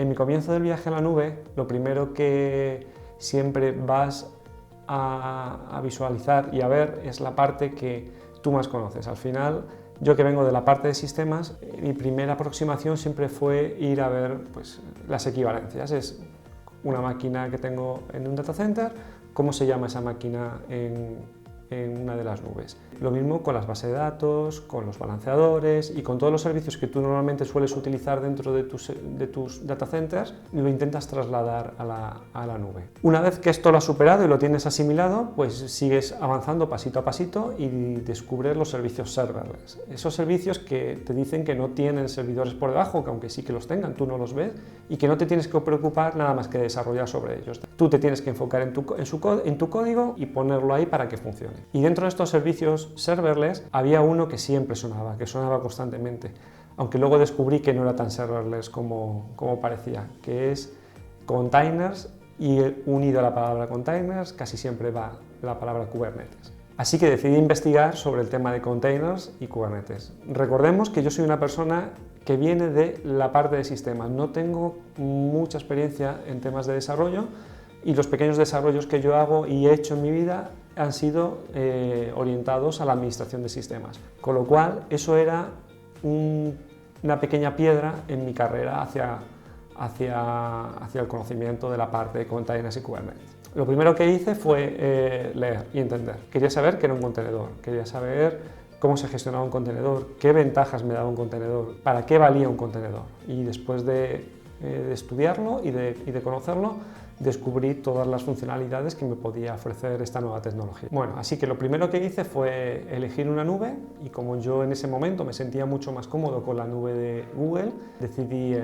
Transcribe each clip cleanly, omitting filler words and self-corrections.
En mi comienzo del viaje a la nube, lo primero que siempre vas a visualizar y a ver es la parte que tú más conoces. Al final, yo que vengo de la parte de sistemas, mi primera aproximación siempre fue ir a ver pues, las equivalencias. Es una máquina que tengo en un data center, cómo se llama esa máquina en una de las nubes. Lo mismo con las bases de datos, con los balanceadores y con todos los servicios que tú normalmente sueles utilizar dentro de tus data centers, lo intentas trasladar a la nube. Una vez que esto lo has superado y lo tienes asimilado, pues sigues avanzando pasito a pasito y descubres los servicios serverless. Esos servicios que te dicen que no tienen servidores por debajo, que aunque sí que los tengan, tú no los ves, y que no te tienes que preocupar nada más que desarrollar sobre ellos. Tú te tienes que enfocar en tu código y ponerlo ahí para que funcione. Y dentro de estos servicios serverless había uno que siempre sonaba, que sonaba constantemente, aunque luego descubrí que no era tan serverless como parecía, que es containers, y unido a la palabra containers casi siempre va la palabra Kubernetes. Así que decidí investigar sobre el tema de containers y Kubernetes. Recordemos que yo soy una persona que viene de la parte de sistemas, no tengo mucha experiencia en temas de desarrollo, y los pequeños desarrollos que yo hago y he hecho en mi vida han sido orientados a la administración de sistemas, con lo cual eso era una pequeña piedra en mi carrera hacia el conocimiento de la parte de containers y Kubernetes. Lo primero que hice fue leer y entender. Quería saber qué era un contenedor, quería saber cómo se gestionaba un contenedor, qué ventajas me daba un contenedor, para qué valía un contenedor. Y después de estudiarlo y de conocerlo, descubrí todas las funcionalidades que me podía ofrecer esta nueva tecnología. Bueno, así que lo primero que hice fue elegir una nube, y como yo en ese momento me sentía mucho más cómodo con la nube de Google, decidí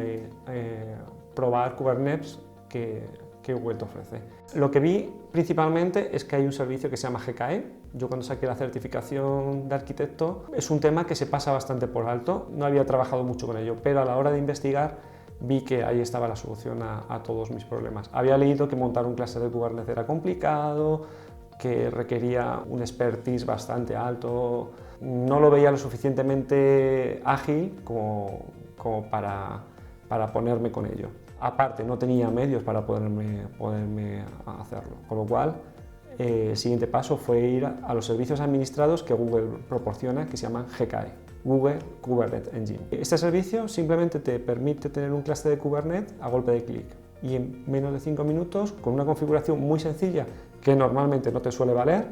probar Kubernetes que Google te ofrece. Lo que vi principalmente es que hay un servicio que se llama GKE. Yo cuando saqué la certificación de arquitecto es un tema que se pasa bastante por alto, no había trabajado mucho con ello, pero a la hora de investigar vi que ahí estaba la solución a todos mis problemas. Había leído que montar un clúster de Kubernetes era complicado, que requería un expertise bastante alto, no lo veía lo suficientemente ágil como para ponerme con ello. Aparte, no tenía medios para poderme hacerlo, con lo cual el siguiente paso fue ir a los servicios administrados que Google proporciona, que se llaman GKE. Google Kubernetes Engine. Este servicio simplemente te permite tener un clúster de Kubernetes a golpe de clic, y en menos de 5 minutos, con una configuración muy sencilla que normalmente no te suele valer,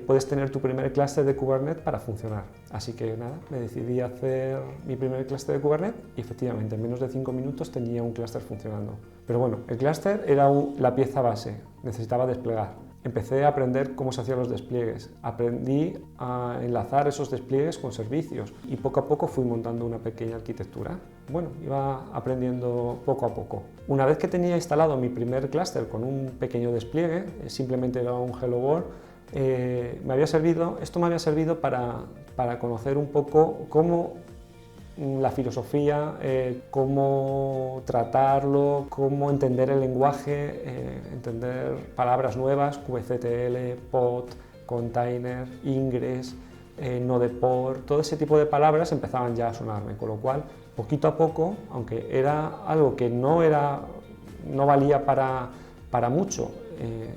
puedes tener tu primer clúster de Kubernetes para funcionar. Así que nada, me decidí a hacer mi primer clúster de Kubernetes y efectivamente en menos de 5 minutos tenía un clúster funcionando. Pero bueno, el clúster era la pieza base, necesitaba desplegar. Empecé a aprender cómo se hacían los despliegues, aprendí a enlazar esos despliegues con servicios y poco a poco fui montando una pequeña arquitectura. Bueno, iba aprendiendo poco a poco. Una vez que tenía instalado mi primer clúster con un pequeño despliegue, simplemente era un Hello World, esto me había servido para conocer un poco cómo la filosofía, cómo tratarlo, cómo entender el lenguaje, entender palabras nuevas, kubectl, pod, container, ingress, nodeport, todo ese tipo de palabras empezaban ya a sonarme, con lo cual, poquito a poco, aunque era algo que no valía para mucho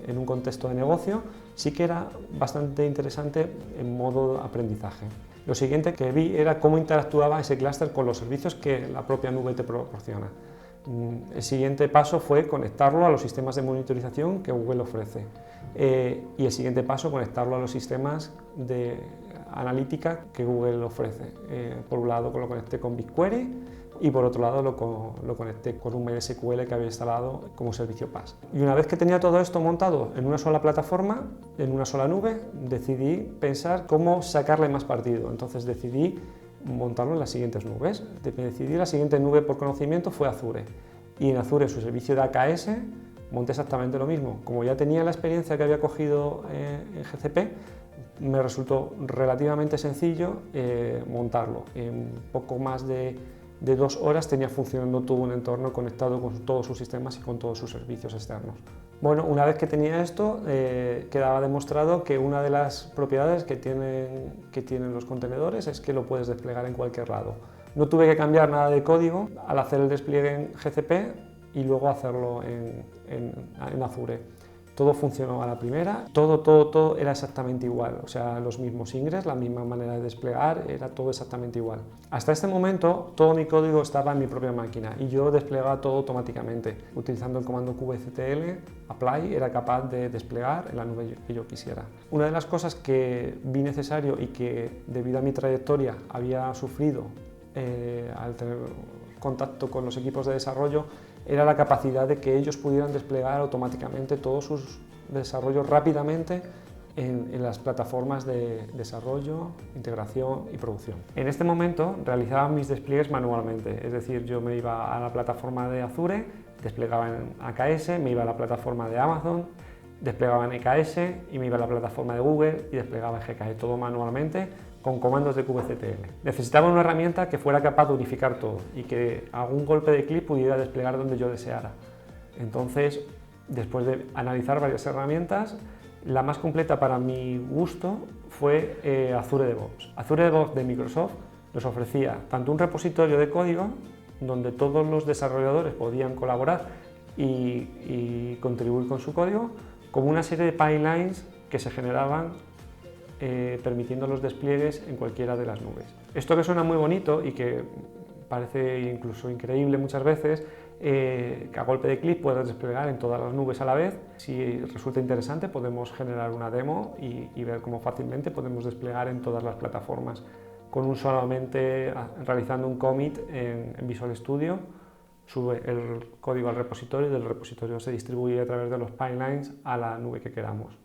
en un contexto de negocio, sí que era bastante interesante en modo aprendizaje. Lo siguiente que vi era cómo interactuaba ese clúster con los servicios que la propia nube te proporciona. El siguiente paso fue conectarlo a los sistemas de monitorización que Google ofrece. Y el siguiente paso, conectarlo a los sistemas de analítica que Google ofrece. Por un lado lo conecté con BigQuery y por otro lado lo conecté con un MySQL que había instalado como servicio PaaS. Y una vez que tenía todo esto montado en una sola plataforma, en una sola nube, decidí pensar cómo sacarle más partido. Entonces decidí montarlo en las siguientes nubes. Decidí la siguiente nube por conocimiento fue Azure. Y en Azure, su servicio de AKS, monté exactamente lo mismo. Como ya tenía la experiencia que había cogido en GCP, me resultó relativamente sencillo montarlo. En poco más de 2 horas tenía funcionando todo un entorno conectado con todos sus sistemas y con todos sus servicios externos. Bueno, una vez que tenía esto, quedaba demostrado que una de las propiedades que tienen los contenedores es que lo puedes desplegar en cualquier lado. No tuve que cambiar nada de código al hacer el despliegue en GCP y luego hacerlo en Azure. Todo funcionó a la primera, todo era exactamente igual, o sea, los mismos ingres, la misma manera de desplegar, era todo exactamente igual. Hasta este momento, todo mi código estaba en mi propia máquina y yo desplegaba todo automáticamente. Utilizando el comando kubectl, apply, era capaz de desplegar en la nube que yo quisiera. Una de las cosas que vi necesario y que, debido a mi trayectoria, había sufrido al tener contacto con los equipos de desarrollo, era la capacidad de que ellos pudieran desplegar automáticamente todos sus desarrollos rápidamente en las plataformas de desarrollo, integración y producción. En este momento realizaba mis despliegues manualmente, es decir, yo me iba a la plataforma de Azure, desplegaba en AKS, me iba a la plataforma de Amazon, desplegaba en EKS y me iba a la plataforma de Google y desplegaba en GKE, todo manualmente con comandos de kubectl. Necesitaba una herramienta que fuera capaz de unificar todo y que a un golpe de clic pudiera desplegar donde yo deseara. Entonces, después de analizar varias herramientas, la más completa para mi gusto fue Azure DevOps. Azure DevOps de Microsoft nos ofrecía tanto un repositorio de código donde todos los desarrolladores podían colaborar y contribuir con su código, como una serie de pipelines que se generaban permitiendo los despliegues en cualquiera de las nubes. Esto que suena muy bonito y que parece incluso increíble muchas veces, que a golpe de clic puedas desplegar en todas las nubes a la vez. Si resulta interesante, podemos generar una demo y ver cómo fácilmente podemos desplegar en todas las plataformas con solamente realizando un commit en Visual Studio. Sube el código al repositorio y del repositorio se distribuye a través de los pipelines a la nube que queramos.